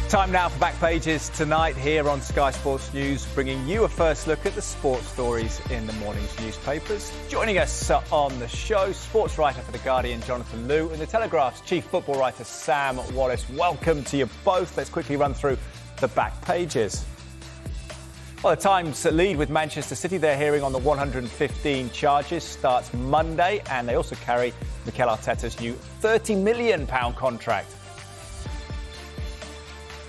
Time now for Back Pages tonight here on Sky Sports News, bringing you a first look at the sports stories in the morning's newspapers. Joining us on the show, sports writer for The Guardian, Jonathan Liew, and The Telegraph's chief football writer, Sam Wallace. Welcome to you both. Let's quickly run through the Back Pages. Well, the Times lead with Manchester City. Their hearing on the 115 charges starts Monday, and they also carry Mikel Arteta's new £30 million contract.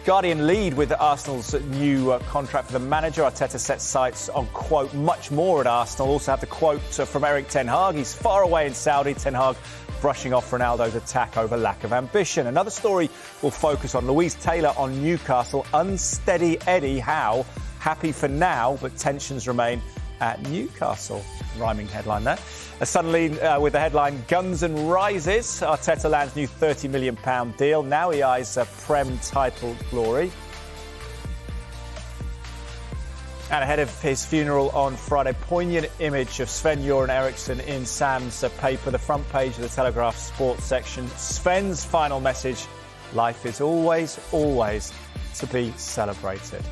Guardian lead with Arsenal's new contract for the manager. Arteta sets sights on, quote, much more at Arsenal. Also have the quote from Erik Ten Hag. He's far away in Saudi. Ten Hag brushing off Ronaldo's attack over lack of ambition. Another story will focus on Louise Taylor on Newcastle. Unsteady Eddie Howe. Happy for now, but tensions remain at Newcastle. Rhyming headline there. Suddenly, with the headline, Guns and Rises. Arteta lands new £30 million deal. Now he eyes a Prem title glory. And ahead of his funeral on Friday, poignant image of Sven-Göran Eriksson in Sam's paper, the front page of the Telegraph sports section. Sven's final message: life is always, always to be celebrated.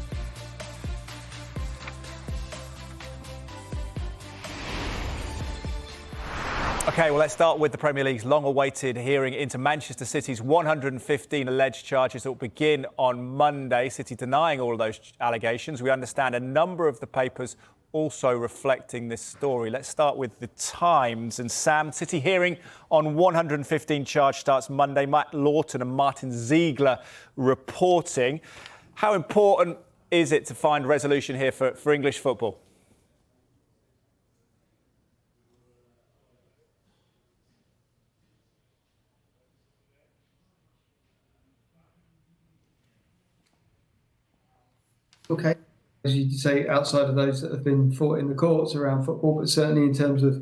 OK, well, let's start with the Premier League's long-awaited hearing into Manchester City's 115 alleged charges that will begin on Monday. City denying all of those allegations. We understand a number of the papers also reflecting this story. Let's start with the Times. And Sam, City hearing on 115 charge starts Monday. Matt Lawton and Martin Ziegler reporting. How important is it to find resolution here for English football? OK, as you say, outside of those that have been fought in the courts around football, but certainly in terms of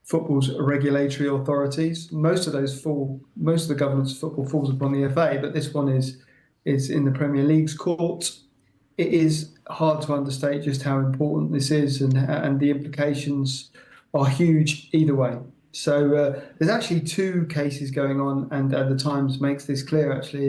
football's regulatory authorities, most of the governance of football falls upon the FA, but this one is in the Premier League's court. It is hard to understate just how important this is, and the implications are huge either way. So there's actually two cases going on, and the Times makes this clear actually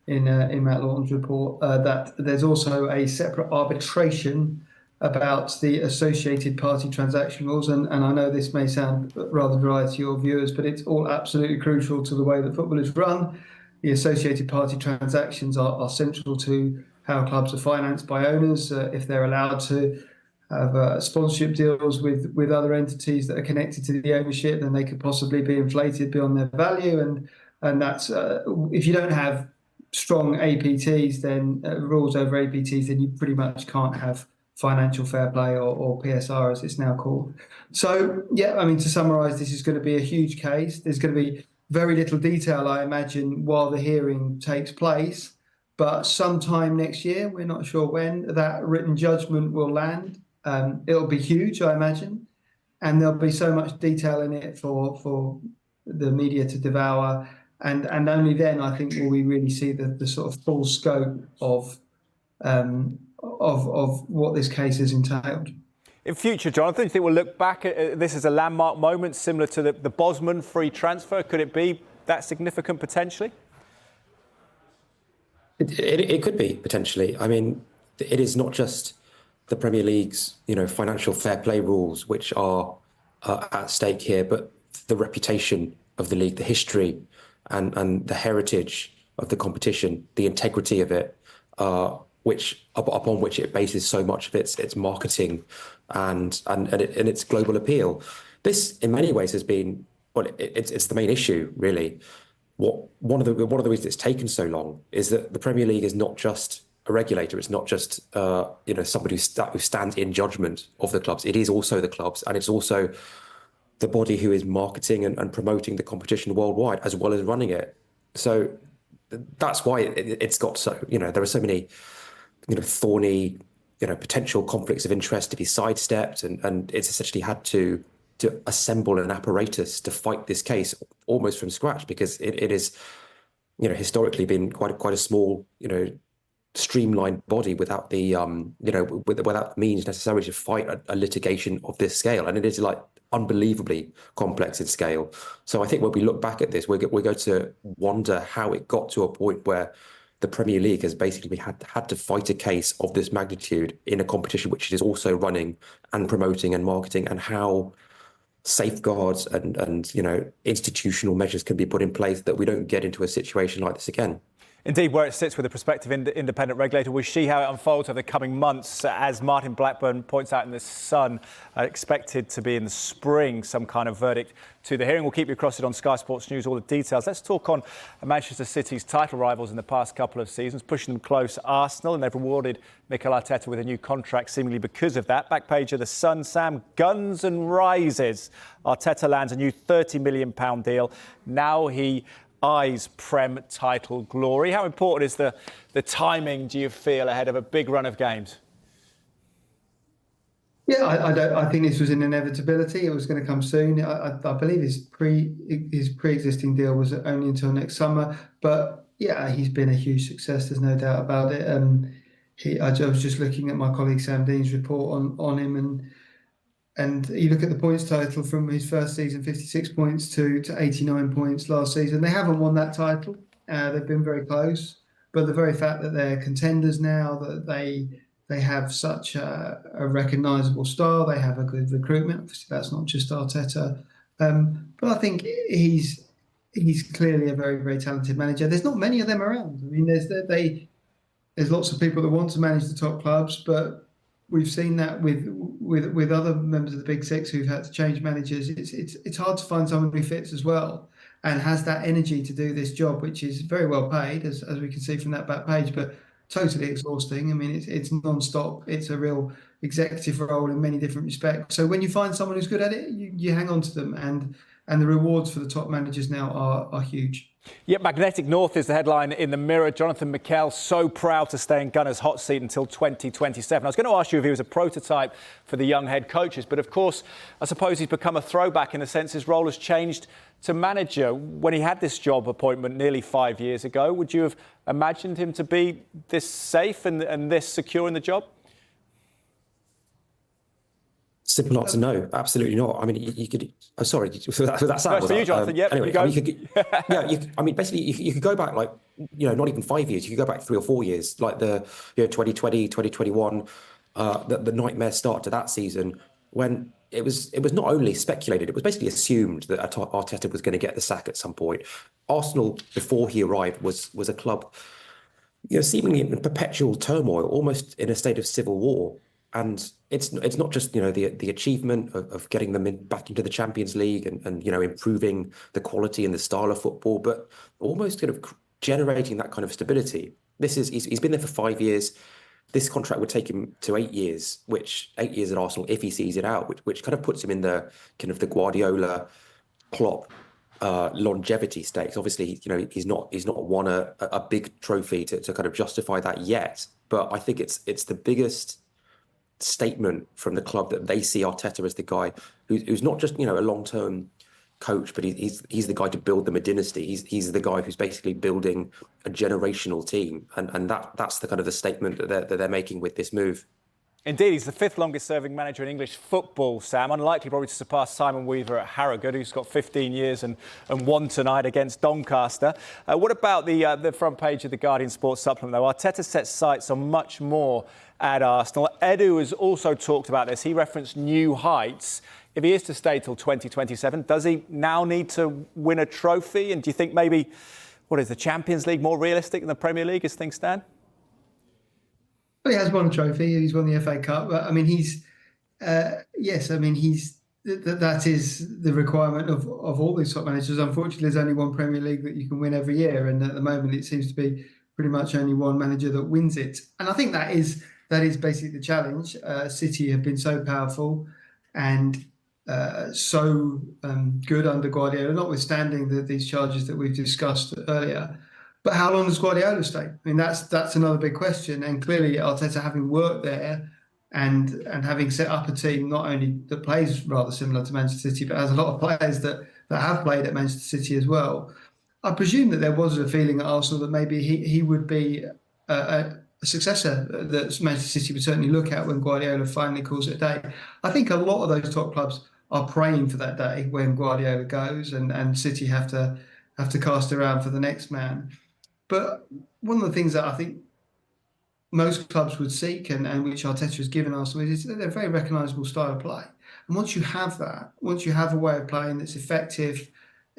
in Matt Lawton's report, that there's also a separate arbitration about the associated party transaction rules. And I know this may sound rather dry to your viewers, but it's all absolutely crucial to the way that football is run. The associated party transactions are central to how clubs are financed by owners, if they're allowed to have sponsorship deals with other entities that are connected to the ownership, then they could possibly be inflated beyond their value. And that's if you don't have strong APTs, then rules over APTs, then you pretty much can't have financial fair play or PSR as it's now called. So, yeah, I mean, to summarise, this is going to be a huge case. There's going to be very little detail, I imagine, while the hearing takes place. But sometime next year, we're not sure when, that written judgment will land. It'll be huge, I imagine. And there'll be so much detail in it for the media to devour. And only then, I think, will we really see the sort of full scope of what this case has entailed. In future, Jonathan, do you think we'll look back at this as a landmark moment similar to the Bosman free transfer? Could it be that significant potentially? It could be potentially. I mean, it is not just the Premier League's financial fair play rules which are at stake here, but the reputation of the league, the history and the heritage of the competition, the integrity of it, upon which it bases so much of its marketing and its global appeal. This, in many ways, has been it's the main issue, really. One of the reasons it's taken so long is that the Premier League is not just a regulator. It's not just somebody who stands in judgment of the clubs. It is also the clubs, and it's also the body who is marketing and promoting the competition worldwide, as well as running it. So that's why it's got so, there are so many, thorny, potential conflicts of interest to be sidestepped. And it's essentially had to assemble an apparatus to fight this case almost from scratch, because it is, historically been quite a small, streamlined body without the, without means necessarily to fight a litigation of this scale. And it is unbelievably complex in scale. So I think when we look back at this, we're going to wonder how it got to a point where the Premier League has basically had to fight a case of this magnitude in a competition which it is also running and promoting and marketing, and how safeguards and institutional measures can be put in place that we don't get into a situation like this again. Indeed, where it sits with a prospective independent regulator. We'll see how it unfolds over the coming months. As Martin Blackburn points out in The Sun, expected to be in the spring, some kind of verdict to the hearing. We'll keep you across it on Sky Sports News, all the details. Let's talk on Manchester City's title rivals in the past couple of seasons, pushing them close, Arsenal, and they've rewarded Mikel Arteta with a new contract, seemingly because of that. Back page of The Sun, Sam, guns and rises. Arteta lands a new £30 million deal. Now he eyes Prem title glory. How important is the timing, do you feel, ahead of a big run of games? Yeah, I think this was an inevitability. It was going to come soon. I believe his pre-existing deal was only until next summer. But yeah, he's been a huge success. There's no doubt about it. I was just looking at my colleague Sam Dean's report on him, and you look at the points total from his first season, 56 points to 89 points last season. They haven't won that title. They've been very close. But the very fact that they're contenders now, that they have such a recognisable style, they have a good recruitment. Obviously, that's not just Arteta. But I think he's clearly a very, very talented manager. There's not many of them around. I mean, there's lots of people that want to manage the top clubs, but we've seen that with other members of the Big Six who've had to change managers. It's hard to find someone who fits as well and has that energy to do this job, which is very well paid, as we can see from that back page, but totally exhausting. I mean, it's non-stop. It's a real executive role in many different respects. So when you find someone who's good at it, you hang on to them, and the rewards for the top managers now are huge. Yeah, Magnetic North is the headline in the Mirror. Jonathan Mikel so proud to stay in Gunner's hot seat until 2027. I was going to ask you if he was a prototype for the young head coaches, but of course, I suppose he's become a throwback in the sense his role has changed to manager. When he had this job appointment nearly 5 years ago, would you have imagined him to be this safe and this secure in the job? Simple answer, no, absolutely not. I mean, you could. Oh, sorry, that sound. No, for you, Jonathan. Yep. Anyway, basically, you could go back not even 5 years. You could go back 3 or 4 years, like the 2020, 2021, the nightmare start to that season, when it was not only speculated, it was basically assumed that Arteta was going to get the sack at some point. Arsenal, before he arrived, was a club, seemingly in perpetual turmoil, almost in a state of civil war. And it's not just the achievement of getting them back into the Champions League and improving the quality and the style of football, but almost kind of generating that kind of stability. He's been there for 5 years. This contract would take him to 8 years, which 8 years at Arsenal if he sees it out, which kind of puts him in the kind of the Guardiola, Klopp longevity stakes. Obviously, he's not won a big trophy to kind of justify that yet, but I think it's the biggest statement from the club that they see Arteta as the guy who's not just a long-term coach, but he's the guy to build them a dynasty. He's the guy who's basically building a generational team, and that's the kind of the statement that they're making with this move. Indeed, he's the 5th longest serving manager in English football, Sam. Unlikely probably to surpass Simon Weaver at Harrogate, who's got 15 years and won tonight against Doncaster. What about the front page of the Guardian Sports Supplement, though? Arteta sets sights on much more at Arsenal. Edu has also talked about this. He referenced new heights. If he is to stay till 2027, does he now need to win a trophy? And do you think maybe, the Champions League more realistic than the Premier League as things stand? Well, he has won a trophy. He's won the FA Cup. But I mean, that is the requirement of all these top managers. Unfortunately, there's only one Premier League that you can win every year, and at the moment, it seems to be pretty much only one manager that wins it. And I think that is basically the challenge. City have been so powerful and so good under Guardiola, notwithstanding these charges that we've discussed earlier. But how long does Guardiola stay? I mean, that's another big question. And clearly, Arteta, having worked there and having set up a team not only that plays rather similar to Manchester City, but has a lot of players that have played at Manchester City as well. I presume that there was a feeling at Arsenal that maybe he would be a successor that Manchester City would certainly look at when Guardiola finally calls it a day. I think a lot of those top clubs are praying for that day when Guardiola goes and City have to cast around for the next man. But one of the things that I think most clubs would seek, and which Arteta has given Arsenal, is they're a very recognisable style of play. And once you have that, once you have a way of playing that's effective,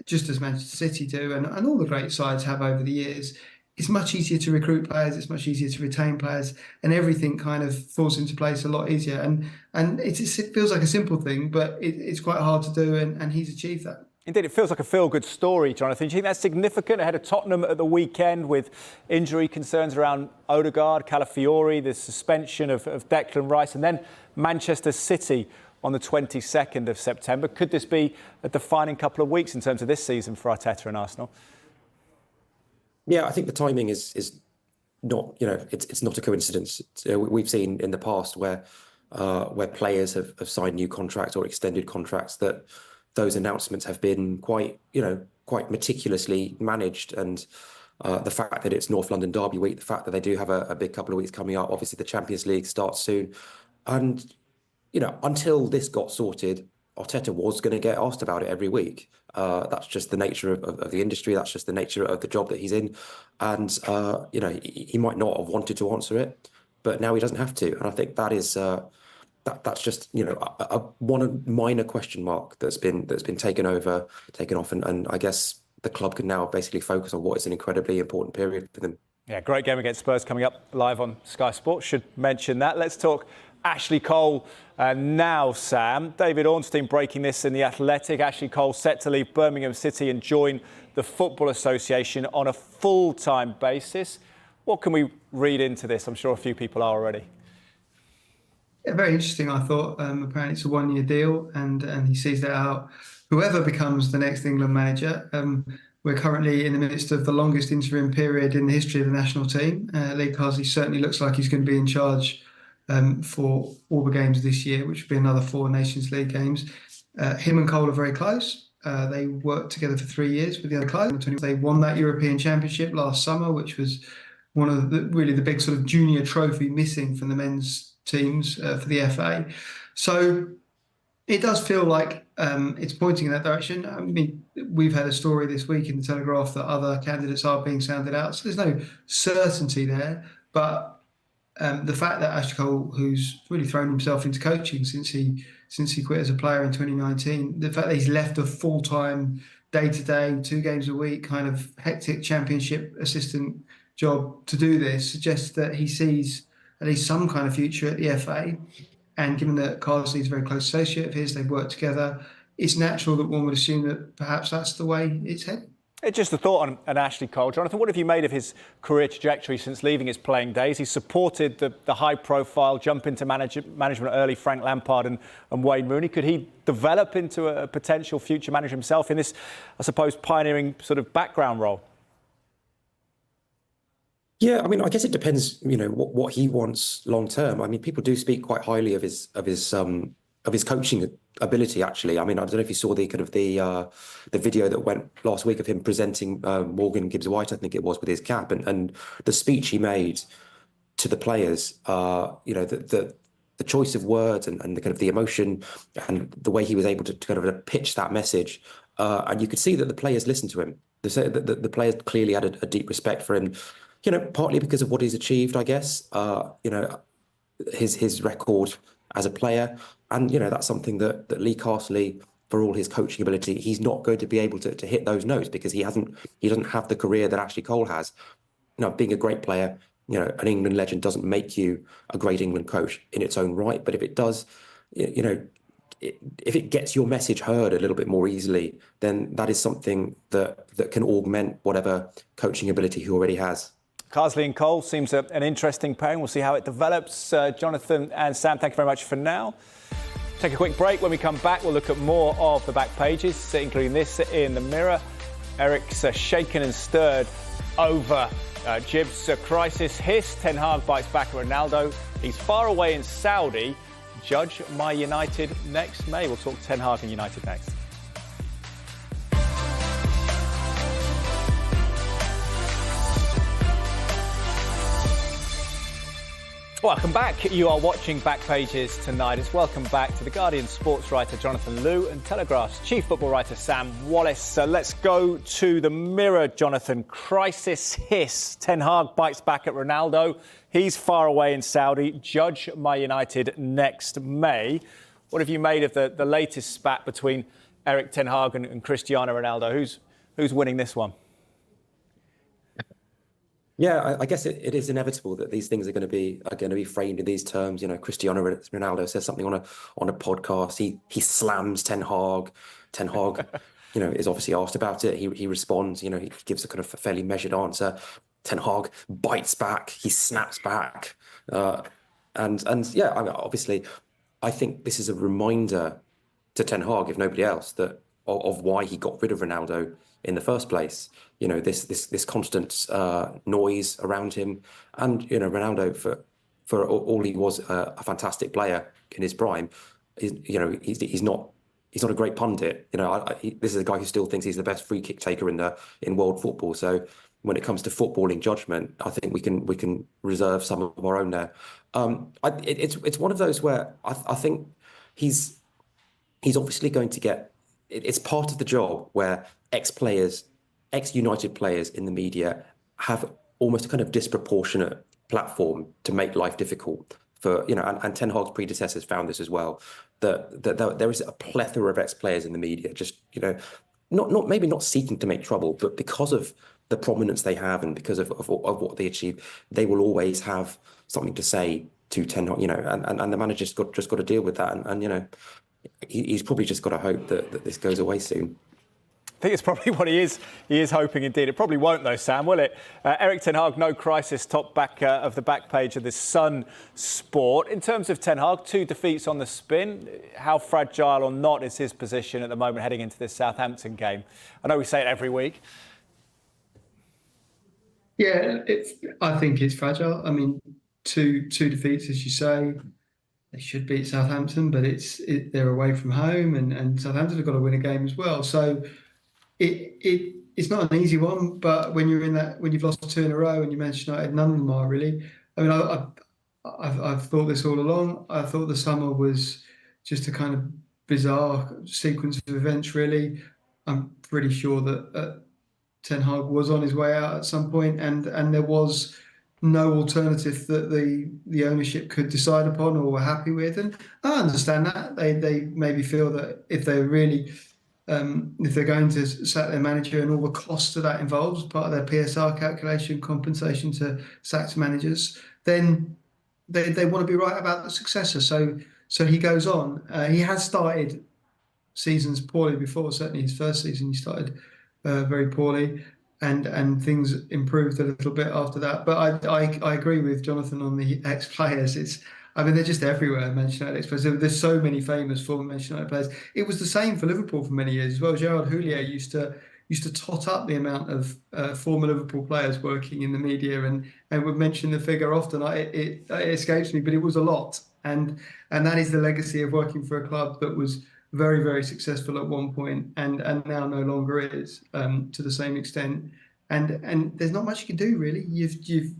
just as Manchester City do, and all the great sides have over the years, it's much easier to recruit players, it's much easier to retain players, and everything kind of falls into place a lot easier. And it feels like a simple thing, but it's quite hard to do, and he's achieved that. Indeed, it feels like a feel-good story, Jonathan. Do you think that's significant ahead of Tottenham at the weekend with injury concerns around Odegaard, Calafiori, the suspension of Declan Rice, and then Manchester City on the 22nd of September? Could this be a defining couple of weeks in terms of this season for Arteta and Arsenal? Yeah, I think the timing is not, it's not a coincidence. We've seen in the past where players have signed new contracts or extended contracts that those announcements have been quite meticulously managed. And the fact that it's North London Derby week, the fact that they do have a big couple of weeks coming up, obviously the Champions League starts soon. And, until this got sorted, Arteta was going to get asked about it every week. That's just the nature of the industry. That's just the nature of the job that he's in. And, he might not have wanted to answer it, but now he doesn't have to. And I think that is... That's just one minor question mark that's been taken off, and I guess the club can now basically focus on what is an incredibly important period for them. Yeah, great game against Spurs coming up live on Sky Sports. Should mention that. Let's talk Ashley Cole now, Sam. David Ornstein breaking this in The Athletic. Ashley Cole set to leave Birmingham City and join the Football Association on a full-time basis. What can we read into this? I'm sure a few people are already. Yeah, very interesting, I thought. Apparently it's a one-year deal, and he sees that out. Whoever becomes the next England manager, we're currently in the midst of the longest interim period in the history of the national team. Lee Carsley certainly looks like he's going to be in charge for all the games this year, which will be another 4 Nations League games. Him and Cole are very close. They worked together for 3 years with the other clubs. They won that European Championship last summer, which was one of the big sort of junior trophy missing from the men's teams for the FA. So it does feel like it's pointing in that direction. I mean, we've had a story this week in the Telegraph that other candidates are being sounded out. So there's no certainty there. But the fact that Ashley Cole, who's really thrown himself into coaching since he quit as a player in 2019, the fact that he's left a full-time, day-to-day, 2 games a week, kind of hectic championship assistant job to do this suggests that he sees at least some kind of future at the FA. And given that Carsley is a very close associate of his, they've worked together, it's natural that one would assume that perhaps that's the way it's headed. Just a thought on Ashley Cole. Jonathan, what have you made of his career trajectory since leaving his playing days? He supported the high-profile jump into management early Frank Lampard and Wayne Rooney. Could he develop into a potential future manager himself in this, I suppose, pioneering sort of background role? Yeah, I mean, I guess it depends, what he wants long term. I mean, people do speak quite highly of his coaching ability. Actually, I mean, I don't know if you saw the video that went last week of him presenting Morgan Gibbs-White, I think it was, with his cap, and the speech he made to the players. The choice of words and the kind of the emotion and the way he was able to kind of pitch that message, and you could see that the players listened to him. The players clearly had a deep respect for him. Partly because of what he's achieved, I guess, his record as a player. And, that's something that Lee Carsley, for all his coaching ability, he's not going to be able to hit those notes because he doesn't have the career that Ashley Cole has. Being a great player, an England legend doesn't make you a great England coach in its own right. But if it does, if it gets your message heard a little bit more easily, then that is something that can augment whatever coaching ability he already has. Carsley and Cole seems an interesting pairing. We'll see how it develops. Jonathan and Sam, thank you very much for now. Take a quick break. When we come back, we'll look at more of the back pages, including this in the Mirror. Eric's shaken and stirred over Jib's crisis. Hiss, Ten Hag bites back at Ronaldo. He's far away in Saudi. Judge my United next May. We'll talk Ten Hag and United next. Welcome back. You are watching Backpages tonight. It's welcome back to the Guardian sports writer Jonathan Liew and Telegraph's chief football writer Sam Wallace. Let's go to the Mirror, Jonathan. Crisis hiss. Ten Hag bites back at Ronaldo. He's far away in Saudi. Judge my United next May. What have you made of the latest spat between Erik Ten Hag and Cristiano Ronaldo? Who's winning this one? Yeah, I guess it is inevitable that these things are going to be framed in these terms. You know, Cristiano Ronaldo says something on a podcast. He slams Ten Hag. Ten Hag, is obviously asked about it. He responds. He gives a kind of fairly measured answer. Ten Hag bites back. He snaps back. And yeah, I mean, obviously, I think this is a reminder to Ten Hag, if nobody else, that of why he got rid of Ronaldo in the first place. This constant noise around him, and Ronaldo, for all he was a fantastic player in his prime, he's not a great pundit. This is a guy who still thinks he's the best free kick taker in world football. So when it comes to footballing judgment, I think we can reserve some of our own there. It's one of those where I think he's obviously going to get. It's part of the job where ex-United players in the media have almost a kind of disproportionate platform to make life difficult for, and Ten Hag's predecessors found this as well, that there is a plethora of ex-players in the media, just, maybe not seeking to make trouble, but because of the prominence they have and because of what they achieve, they will always have something to say to Ten Hag, and the manager's just got to deal with that. And he's probably just got to hope that this goes away soon. I think it's probably what he is hoping indeed. It probably won't though, Sam, will it? Erik Ten Hag, no crisis, top back of the back page of the Sun Sport. In terms of Ten Hag, 2 defeats on the spin. How fragile or not is his position at the moment heading into this Southampton game? I know we say it every week. Yeah, I think it's fragile. I mean, two defeats, as you say. They should beat Southampton, but they're away from home, and Southampton have got to win a game as well. So it's not an easy one. But when you've lost 2 in a row, and you mentioned United, none of them are really. I mean, I've thought this all along. I thought the summer was just a kind of bizarre sequence of events. Really, I'm pretty sure that Ten Hag was on his way out at some point, and there was no alternative that the ownership could decide upon or were happy with. And I understand that. They maybe feel that if they're really, if they're going to sack their manager and all the costs that involves, part of their PSR calculation, compensation to sacked managers, then they want to be right about the successor. So he goes on. He has started seasons poorly before. Certainly his first season, he started very poorly. And things improved a little bit after that. But I agree with Jonathan on the ex-players. They're just everywhere, Manchester United ex-players. There's so many famous former Manchester United players. It was the same for Liverpool for many years as well. Gerard Houllier used to tot up the amount of former Liverpool players working in the media and would mention the figure often. It escapes me, but it was a lot. And that is the legacy of working for a club that was very, very successful at one point and now no longer is to the same extent. And there's not much you can do, really. You've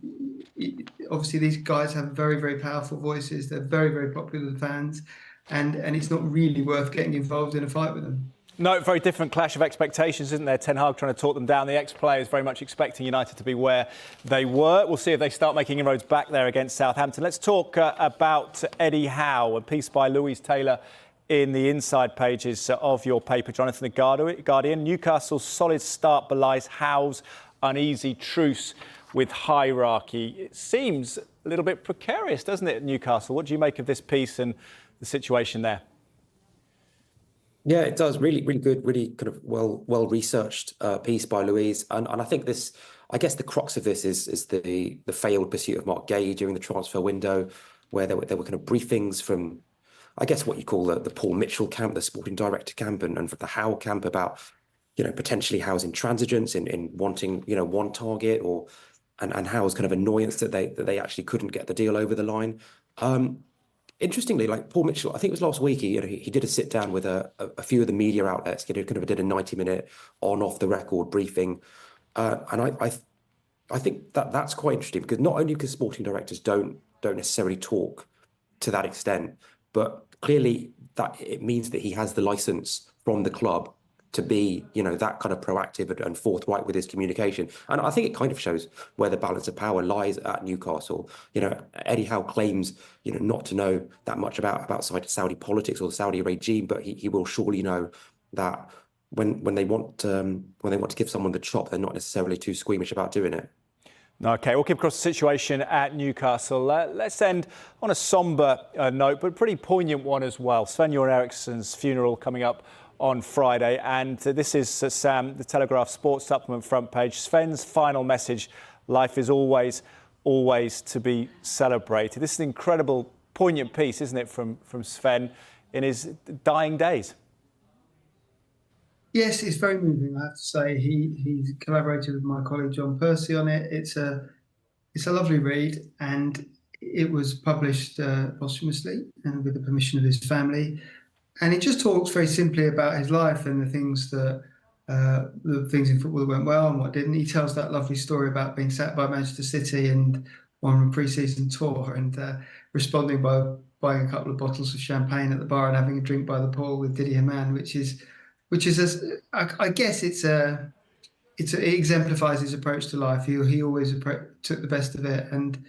obviously, these guys have very, very powerful voices. They're very, very popular with fans. And it's not really worth getting involved in a fight with them. No, very different clash of expectations, isn't there? Ten Hag trying to talk them down. The ex-players very much expecting United to be where they were. We'll see if they start making inroads back there against Southampton. Let's talk about Eddie Howe, a piece by Louise Taylor in the inside pages of your paper, Jonathan, the Guardian. Newcastle's solid start belies Howe's uneasy truce with hierarchy. It seems a little bit precarious, doesn't it, at Newcastle? What do you make of this piece and the situation there? Yeah, it does. Really, really good, really kind of well researched piece by Louise. And I think this, I guess the crux of this is the failed pursuit of Mark Gay during the transfer window, where there were kind of briefings from, I guess, what you call the Paul Mitchell camp, the sporting director camp, and from the Howe camp about, potentially Howe's intransigence in wanting, one target, and Howe's kind of annoyance that they actually couldn't get the deal over the line. Interestingly, like Paul Mitchell, I think it was last week, he did a sit down with a few of the media outlets. He did a 90-minute on off the record briefing, and I think that's quite interesting, because not only because sporting directors don't necessarily talk to that extent, but clearly that it means that he has the license from the club to be, that kind of proactive and forthright with his communication. And I think it kind of shows where the balance of power lies at Newcastle. Eddie Howe claims, not to know that much about Saudi politics or the Saudi regime, but he will surely know that when they want to give someone the chop, they're not necessarily too squeamish about doing it. OK, we'll keep across the situation at Newcastle. Let's end on a sombre note, but a pretty poignant one as well. Sven-Göran Eriksson's funeral coming up on Friday, and this is Sam, the Telegraph Sports Supplement front page. Sven's final message: life is always to be celebrated. This is an incredible, poignant piece, isn't it, from Sven in his dying days? Yes, it's very moving, I have to say. He's collaborated with my colleague John Percy on it. It's a lovely read, and it was published posthumously and with the permission of his family. And it just talks very simply about his life and the things in football that went well and what didn't. He tells that lovely story about being sacked by Manchester City and on a pre-season tour, and responding by buying a couple of bottles of champagne at the bar and having a drink by the pool with Didi Hamann, which is I guess it exemplifies his approach to life. He always took the best of it and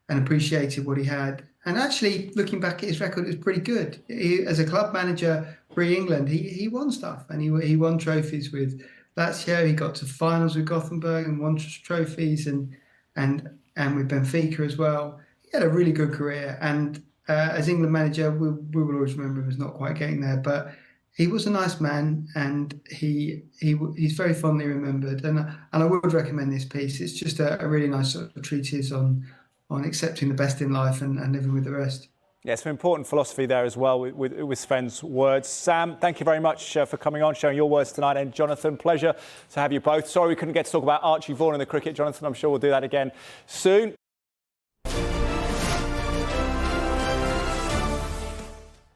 appreciated what he had. And actually, looking back at his record, it was pretty good. As a club manager pre-England, he won stuff, and he won trophies with Lazio. He got to finals with Gothenburg and won trophies, and with Benfica as well. He had a really good career, and as England manager, we will always remember him as not quite getting there, but he was a nice man, and he's very fondly remembered. And I would recommend this piece. It's just a really nice sort of treatise on accepting the best in life and living with the rest. Yeah, some important philosophy there as well with Sven's words. Sam, thank you very much for coming on, sharing your words tonight. And Jonathan, pleasure to have you both. Sorry we couldn't get to talk about Archie Vaughan and the cricket, Jonathan. I'm sure we'll do that again soon.